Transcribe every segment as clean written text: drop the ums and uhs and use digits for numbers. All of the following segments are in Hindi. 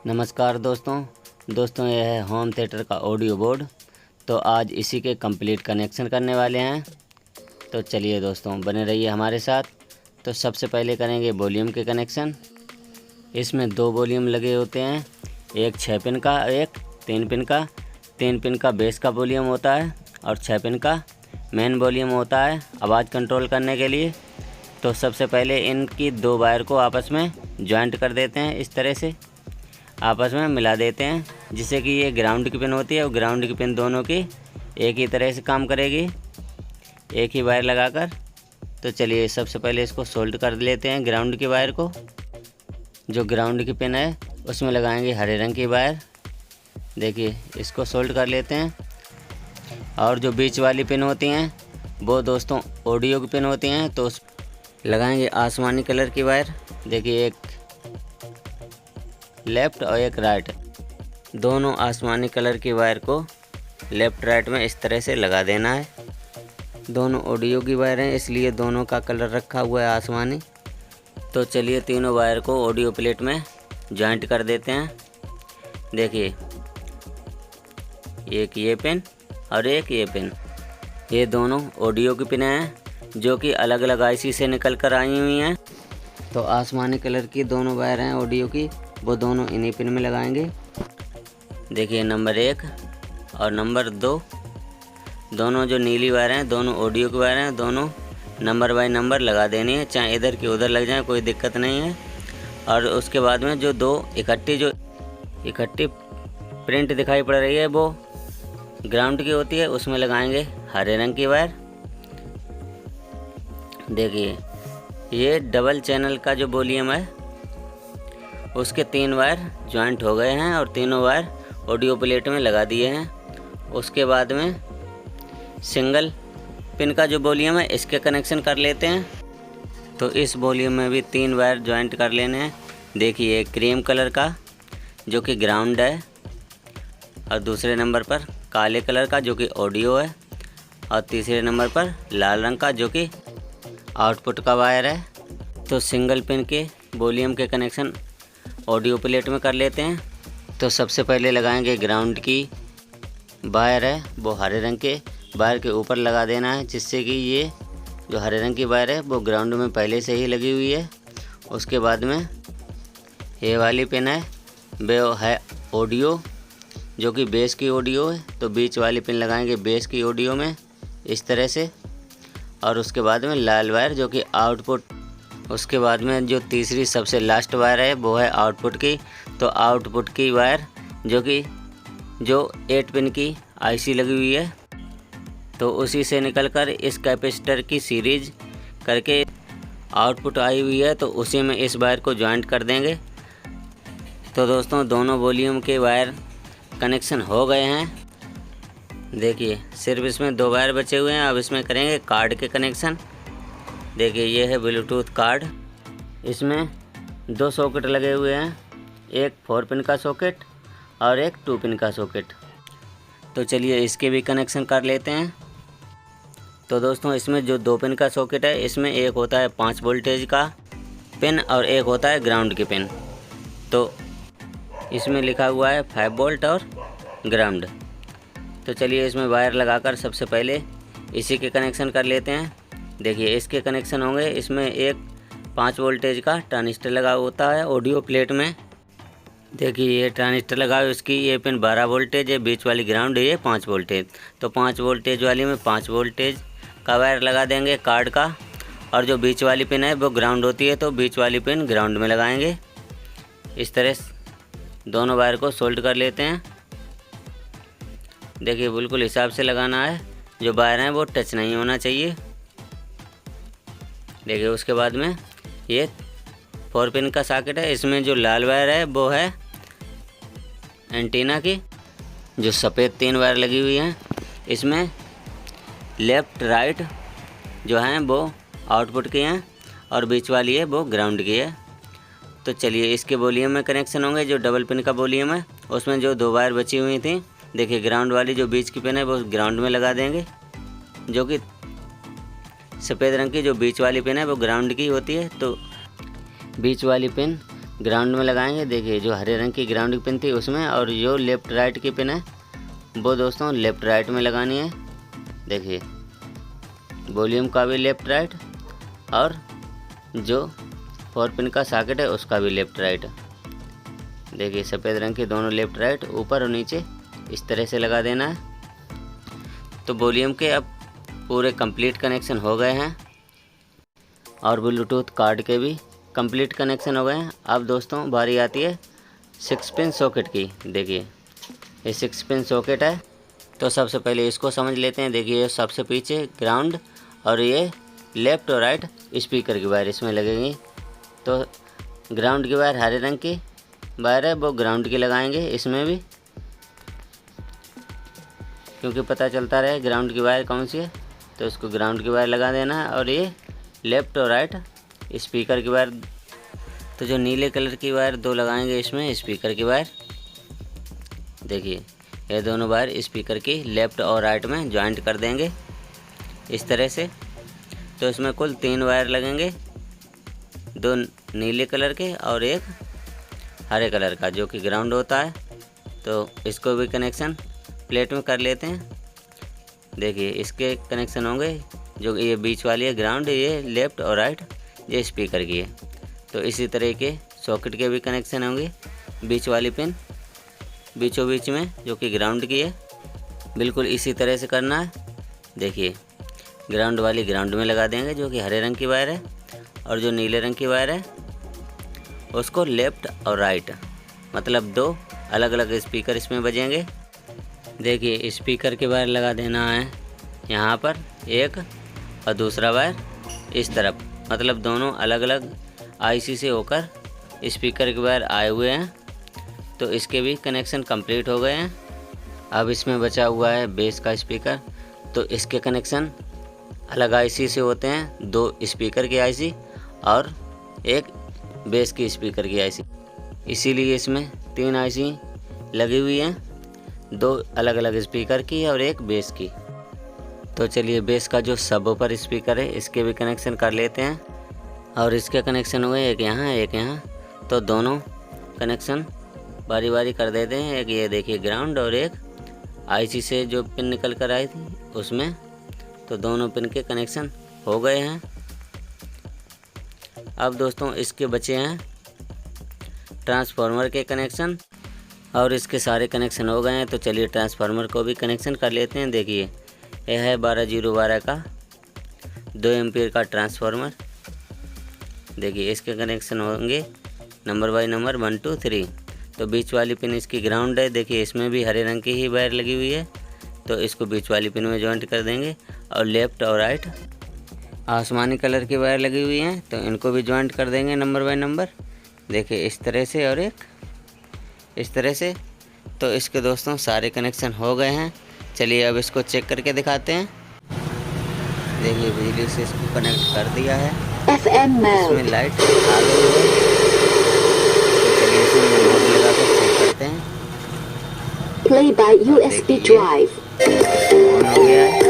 नमस्कार दोस्तों यह है होम थिएटर का ऑडियो बोर्ड। तो आज इसी के कंप्लीट कनेक्शन करने वाले हैं। तो चलिए दोस्तों, बने रहिए हमारे साथ। तो सबसे पहले करेंगे वॉल्यूम के कनेक्शन। इसमें 2 वॉल्यूम लगे होते हैं, एक 6 पिन का, एक 3 पिन का। 3 पिन का बेस का वॉल्यूम होता है और 6 पिन का मेन वॉल्यूम होता है आवाज़ कंट्रोल करने के लिए। तो सबसे पहले इनकी 2 वायर को आपस में जॉइंट कर देते हैं, इस तरह से आपस में मिला देते हैं, जिससे कि ये ग्राउंड की पिन होती है और ग्राउंड की पिन दोनों की एक ही तरह से काम करेगी, एक ही वायर लगाकर। तो चलिए सबसे पहले इसको सोल्ड कर लेते हैं। ग्राउंड की वायर को, जो ग्राउंड की पिन है उसमें लगाएंगे हरे रंग की वायर। देखिए इसको सोल्ड कर लेते हैं। और जो बीच वाली पिन होती हैं वो दोस्तों ऑडियो की पिन होती हैं, तो उस लगाएंगे आसमानी कलर की वायर। देखिए एक लेफ़्ट और एक राइट, दोनों आसमानी कलर की वायर को लेफ़्ट राइट में इस तरह से लगा देना है। दोनों ऑडियो की वायर हैं, इसलिए दोनों का कलर रखा हुआ है आसमानी। तो चलिए तीनों वायर को ऑडियो प्लेट में जॉइंट कर देते हैं। देखिए एक ये पिन और एक ये पिन, ये दोनों ऑडियो की पिन हैं जो कि अलग अलग आईसी से निकल कर आई हुई हैं। तो आसमानी कलर की दोनों वायर हैं ऑडियो की, वो दोनों इन्हीं पिन में लगाएंगे। देखिए नंबर 1 और नंबर 2, दोनों जो नीली वायर हैं दोनों ऑडियो की वायर हैं, दोनों नंबर बाय नंबर लगा देनी है, चाहे इधर की उधर लग जाए कोई दिक्कत नहीं है। और उसके बाद में जो 2 इकट्ठी प्रिंट दिखाई पड़ रही है वो ग्राउंड की होती है, उसमें लगाएंगे हरे रंग की वायर। देखिए ये डबल चैनल का जो वॉल्यूम है उसके 3 वायर जॉइंट हो गए हैं और तीनों वायर ऑडियो प्लेट में लगा दिए हैं। उसके बाद में सिंगल पिन का जो वॉल्यूम है इसके कनेक्शन कर लेते हैं। तो इस वॉल्यूम में भी 3 वायर जॉइंट कर लेने हैं। देखिए क्रीम कलर का जो कि ग्राउंड है, और दूसरे नंबर पर काले कलर का जो कि ऑडियो है, और तीसरे नंबर पर लाल रंग का जो कि आउटपुट का वायर है। तो सिंगल पिन के वॉल्यूम के कनेक्शन ऑडियो प्लेट में कर लेते हैं। तो सबसे पहले लगाएंगे ग्राउंड की वायर है वो हरे रंग के वायर के ऊपर लगा देना है, जिससे कि ये जो हरे रंग की वायर है वो ग्राउंड में पहले से ही लगी हुई है। उसके बाद में ये वाली पिन है वो है ऑडियो जो कि बेस की ऑडियो है, तो बीच वाली पिन लगाएंगे बेस की ऑडियो में इस तरह से। और उसके बाद में लाल वायर जो कि आउटपुट। उसके बाद में जो तीसरी सबसे लास्ट वायर है वो है आउटपुट की। तो आउटपुट की वायर जो 8 पिन की आईसी लगी हुई है, तो उसी से निकलकर इस कैपेसिटर की सीरीज करके आउटपुट आई हुई है, तो उसी में इस वायर को जॉइंट कर देंगे। तो दोस्तों दोनों वॉल्यूम के वायर कनेक्शन हो गए हैं। देखिए सिर्फ इसमें 2 वायर बचे हुए हैं। अब इसमें करेंगे कार्ड के कनेक्शन। देखिए ये है ब्लूटूथ कार्ड, इसमें 2 सॉकेट लगे हुए हैं, एक 4 पिन का सॉकेट और एक 2 पिन का सॉकेट। तो चलिए इसके भी कनेक्शन कर लेते हैं। तो दोस्तों इसमें जो 2 पिन का सॉकेट है इसमें एक होता है 5 वोल्टेज का पिन और एक होता है ग्राउंड की पिन। तो इसमें लिखा हुआ है 5 वोल्ट और ग्राउंड। तो चलिए इसमें वायर लगाकर सबसे पहले इसी के कनेक्शन कर लेते हैं। देखिए इसके कनेक्शन होंगे, इसमें एक 5 वोल्टेज का ट्रांजिस्टर लगा होता है ऑडियो प्लेट में। देखिए ये ट्रांजिस्टर लगा है, उसकी ये पिन 12 वोल्टेज है, बीच वाली ग्राउंड है, ये 5 वोल्टेज। तो 5 वोल्टेज वाली में 5 वोल्टेज का वायर लगा देंगे कार्ड का, और जो बीच वाली पिन है वो ग्राउंड होती है, तो बीच वाली पिन ग्राउंड में लगाएंगे। इस तरह दोनों वायर को सोल्ड कर लेते हैं। देखिए बिल्कुल हिसाब से लगाना है, जो वायर हैं वो टच नहीं होना चाहिए। देखिए उसके बाद में ये 4 पिन का सॉकेट है, इसमें जो लाल वायर है वो है एंटीना की। जो सफ़ेद 3 वायर लगी हुई हैं इसमें लेफ़्ट राइट जो हैं वो आउटपुट की हैं, और बीच वाली है वो ग्राउंड की है। तो चलिए इसके वॉल्यूम में कनेक्शन होंगे। जो डबल पिन का वॉल्यूम है उसमें जो 2 वायर बची हुई थी, देखिए ग्राउंड वाली जो बीच की पिन है वो ग्राउंड में लगा देंगे, जो कि सफ़ेद रंग की जो बीच वाली पिन है वो ग्राउंड की होती है। तो बीच वाली पिन ग्राउंड में लगाएंगे। देखिए जो हरे रंग की ग्राउंड की पिन थी उसमें, और जो लेफ़्ट राइट की पिन है वो दोस्तों लेफ़्ट राइट में लगानी है। देखिए वॉल्यूम का भी लेफ़्ट राइट, और जो 4 पिन का सॉकेट है उसका भी लेफ़्ट राइट। देखिए सफ़ेद रंग के दोनों लेफ़्ट राइट ऊपर और नीचे इस तरह से लगा देना है। तो वॉल्यूम के अब पूरे कंप्लीट कनेक्शन हो गए हैं, और ब्लूटूथ कार्ड के भी कंप्लीट कनेक्शन हो गए हैं। अब दोस्तों बारी आती है 6 पिन सॉकेट की। देखिए ये 6 पिन सॉकेट है। तो सबसे पहले इसको समझ लेते हैं। देखिए सबसे पीछे ग्राउंड, और ये लेफ़्ट और राइट स्पीकर की वायर इसमें लगेंगी। तो ग्राउंड की वायर हरे रंग की वायर है, वो ग्राउंड की लगाएंगे इसमें भी, क्योंकि पता चलता रहे ग्राउंड की वायर कौन सी है। तो इसको ग्राउंड की वायर लगा देना है। और ये लेफ़्ट और राइट स्पीकर की वायर, तो जो नीले कलर की वायर 2 लगाएंगे इसमें स्पीकर की वायर। देखिए ये दोनों वायर स्पीकर की लेफ़्ट और राइट में जॉइंट कर देंगे इस तरह से। तो इसमें कुल 3 वायर लगेंगे, 2 नीले कलर के और 1 हरे कलर का, जो कि ग्राउंड होता है। तो इसको भी कनेक्शन प्लेट में कर लेते हैं। देखिए इसके कनेक्शन होंगे, जो ये बीच वाली है ग्राउंड, ये लेफ़्ट और राइट ये स्पीकर की है। तो इसी तरह के सॉकेट के भी कनेक्शन होंगे। बीच वाली पिन बीचों बीच में जो कि ग्राउंड की है, बिल्कुल इसी तरह से करना है। देखिए ग्राउंड वाली ग्राउंड में लगा देंगे, जो कि हरे रंग की वायर है, और जो नीले रंग की वायर है उसको लेफ़्ट और राइट, मतलब 2 अलग अलग स्पीकर इसमें बजेंगे। देखिए स्पीकर की वायर लगा देना है यहाँ पर एक, और दूसरा वायर इस तरफ, मतलब दोनों अलग अलग आईसी से होकर स्पीकर की वायर आए हुए हैं। तो इसके भी कनेक्शन कंप्लीट हो गए हैं। अब इसमें बचा हुआ है बेस का स्पीकर। तो इसके कनेक्शन अलग आईसी से होते हैं, 2 स्पीकर की आईसी और 1 बेस की स्पीकर की आईसी। इसीलिए इसमें 3 आईसी लगी हुई हैं, 2 अलग अलग स्पीकर की और 1 बेस की। तो चलिए बेस का जो सब ऊपर स्पीकर है इसके भी कनेक्शन कर लेते हैं। और इसके कनेक्शन हुए एक यहाँ एक यहाँ। तो दोनों कनेक्शन बारी बारी कर देते हैं। एक ये देखिए ग्राउंड, और एक आईसी से जो पिन निकल कर आई थी उसमें। तो दोनों पिन के कनेक्शन हो गए हैं। अब दोस्तों इसके बचे हैं ट्रांसफार्मर के कनेक्शन, और इसके सारे कनेक्शन हो गए हैं। तो चलिए ट्रांसफार्मर को भी कनेक्शन कर लेते हैं। देखिए यह है 12012 का 2 एम्पीयर का ट्रांसफार्मर। देखिए इसके कनेक्शन होंगे नंबर बाय नंबर 1 2 3। तो बीच वाली पिन इसकी ग्राउंड है। देखिए इसमें भी हरे रंग की ही वायर लगी हुई है, तो इसको बीच वाली पिन में जॉइंट कर देंगे। और लेफ़्ट और राइट आसमानी कलर की वायर लगी हुई हैं, तो इनको भी जॉइंट कर देंगे नंबर बाय नंबर। देखिए इस तरह से और एक इस तरह से। तो इसके दोस्तों सारे कनेक्शन हो गए हैं। चलिए अब इसको चेक करके दिखाते हैं। देखिए बिजली से इसको कनेक्ट कर दिया है, इसमें लाइट आ गई है। तो चलिए इसमें मोड लगा कर चेक करते हैं। Play by USB drive. On हो गया है।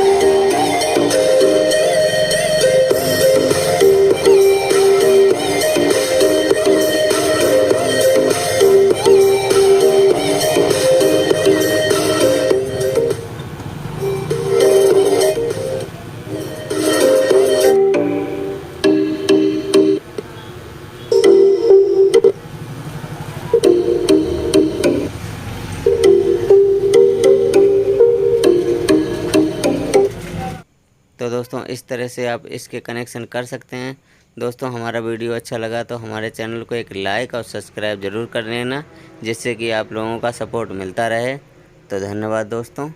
तो दोस्तों इस तरह से आप इसके कनेक्शन कर सकते हैं। दोस्तों हमारा वीडियो अच्छा लगा तो हमारे चैनल को एक लाइक और सब्सक्राइब ज़रूर कर लेना, जिससे कि आप लोगों का सपोर्ट मिलता रहे। तो धन्यवाद दोस्तों।